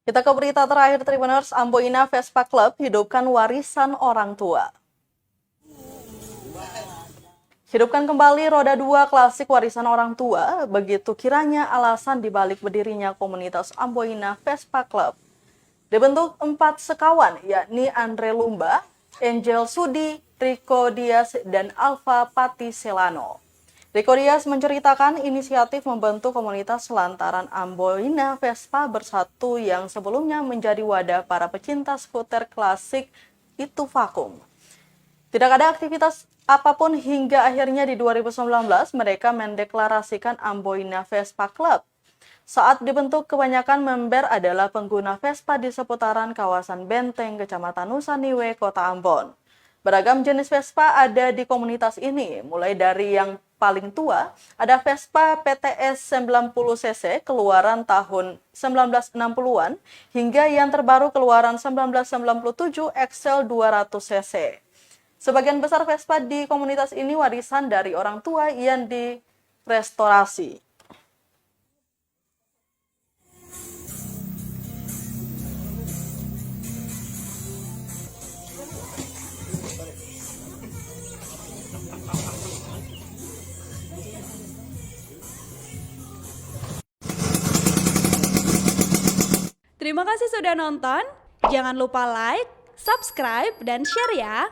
Kita ke berita terakhir, Tribuners. Amboina Vespa Club hidupkan warisan orang tua. Hidupkan kembali roda 2 klasik warisan orang tua, begitu kiranya alasan dibalik berdirinya komunitas Amboina Vespa Club. Dibentuk 4 sekawan, yakni Andre Lumba, Angel Sudi, Rico Dias, dan Alfa Patiselano. Rico Dias menceritakan inisiatif membentuk komunitas lantaran Amboina Vespa Bersatu yang sebelumnya menjadi wadah para pecinta skuter klasik itu vakum. Tidak ada aktivitas apapun hingga akhirnya di 2019 mereka mendeklarasikan Amboina Vespa Club. Saat dibentuk, kebanyakan member adalah pengguna Vespa di seputaran kawasan Benteng, Kecamatan Nusaniwe, Kota Ambon. Beragam jenis Vespa ada di komunitas ini, mulai dari yang paling tua, ada Vespa PTS 90cc keluaran tahun 1960-an, hingga yang terbaru keluaran 1997 XL 200cc. Sebagian besar Vespa di komunitas ini warisan dari orang tua yang direstorasi. Terima kasih sudah nonton. Jangan lupa like, subscribe, dan share ya.